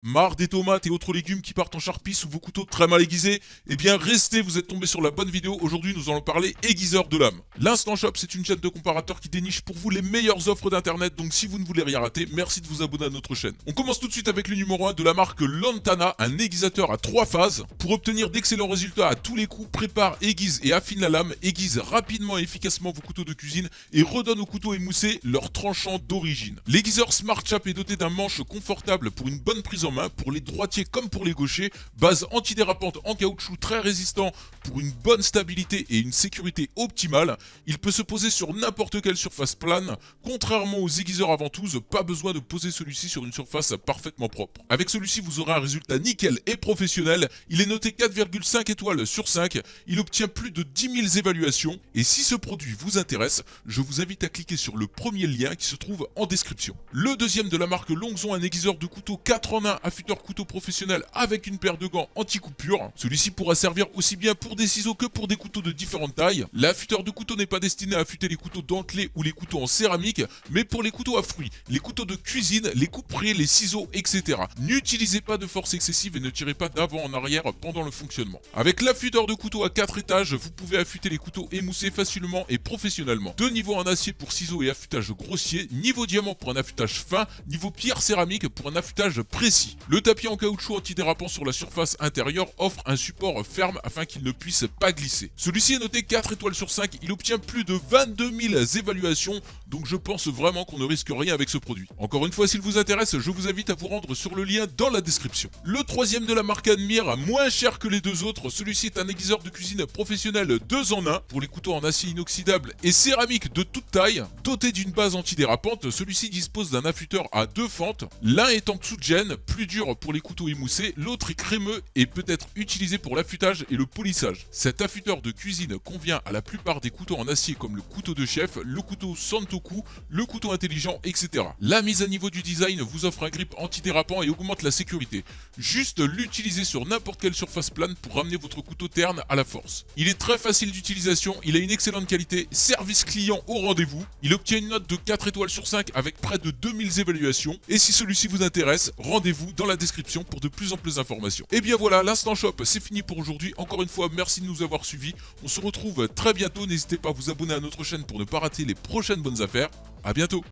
Marre des tomates et autres légumes qui partent en charpie sous vos couteaux très mal aiguisés? Eh bien restez, vous êtes tombé sur la bonne vidéo. Aujourd'hui nous allons parler aiguiseur de lame. L'Instant Shop, c'est une chaîne de comparateurs qui déniche pour vous les meilleures offres d'internet, donc si vous ne voulez rien rater, merci de vous abonner à notre chaîne. On commence tout de suite avec le numéro 1 de la marque Lantana, un aiguisateur à 3 phases. Pour obtenir d'excellents résultats à tous les coups, prépare, aiguise et affine la lame, aiguise rapidement et efficacement vos couteaux de cuisine et redonne aux couteaux émoussés leur tranchant d'origine. L'aiguiseur Smart Chap est doté d'un manche confortable pour une bonne prise en main, pour les droitiers comme pour les gauchers, base antidérapante en caoutchouc très résistant pour une bonne stabilité et une sécurité optimale. Il peut se poser sur n'importe quelle surface plane. Contrairement aux aiguiseurs à ventouse, pas besoin de poser celui-ci sur une surface parfaitement propre. Avec celui-ci, vous aurez un résultat nickel et professionnel. Il est noté 4,5 étoiles sur 5. Il obtient plus de 10 000 évaluations. Et si ce produit vous intéresse, je vous invite à cliquer sur le premier lien qui se trouve en description. Le deuxième de la marque Longzon, un aiguiseur de couteau 4 en 1, affûteur couteau professionnel avec une paire de gants anti-coupure. Celui-ci pourra servir aussi bien pour des ciseaux que pour des couteaux de différentes tailles. L'affûteur de couteau n'est pas destiné à affûter les couteaux dentelés ou les couteaux en céramique, mais pour les couteaux à fruits, les couteaux de cuisine, les couperets, les ciseaux, etc. N'utilisez pas de force excessive et ne tirez pas d'avant en arrière pendant le fonctionnement. Avec l'affûteur de couteau à 4 étages, vous pouvez affûter les couteaux émoussés facilement et professionnellement. Deux niveaux en acier pour ciseaux et affûtage grossier, niveau diamant pour un affûtage fin, niveau pierre céramique pour un affûtage précis. Le tapis en caoutchouc antidérapant sur la surface intérieure offre un support ferme afin qu'il ne puisse pas glisser. Celui-ci est noté 4 étoiles sur 5, il obtient plus de 22 000 évaluations, donc je pense vraiment qu'on ne risque rien avec ce produit. Encore une fois, s'il vous intéresse, je vous invite à vous rendre sur le lien dans la description. Le troisième de la marque Admire, moins cher que les deux autres, celui-ci est un aiguiseur de cuisine professionnel 2 en 1 pour les couteaux en acier inoxydable et céramique de toute taille. Doté d'une base antidérapante, celui-ci dispose d'un affûteur à 2 fentes, l'un est en dessous de gêne, plus dur pour les couteaux émoussés, l'autre est crémeux et peut être utilisé pour l'affûtage et le polissage. Cet affûteur de cuisine convient à la plupart des couteaux en acier comme le couteau de chef, le couteau Santoku, le couteau intelligent, etc. La mise à niveau du design vous offre un grip antidérapant et augmente la sécurité. Juste l'utiliser sur n'importe quelle surface plane pour ramener votre couteau terne à la force. Il est très facile d'utilisation, il a une excellente qualité, service client au rendez-vous. Il obtient une note de 4 étoiles sur 5 avec près de 2000 évaluations. Et si celui-ci vous intéresse, rendez-vous dans la description pour de plus en plus d'informations. Et bien voilà, l'Instant Shop, c'est fini pour aujourd'hui. Encore une fois, merci de nous avoir suivis. On se retrouve très bientôt. N'hésitez pas à vous abonner à notre chaîne pour ne pas rater les prochaines bonnes affaires. À bientôt.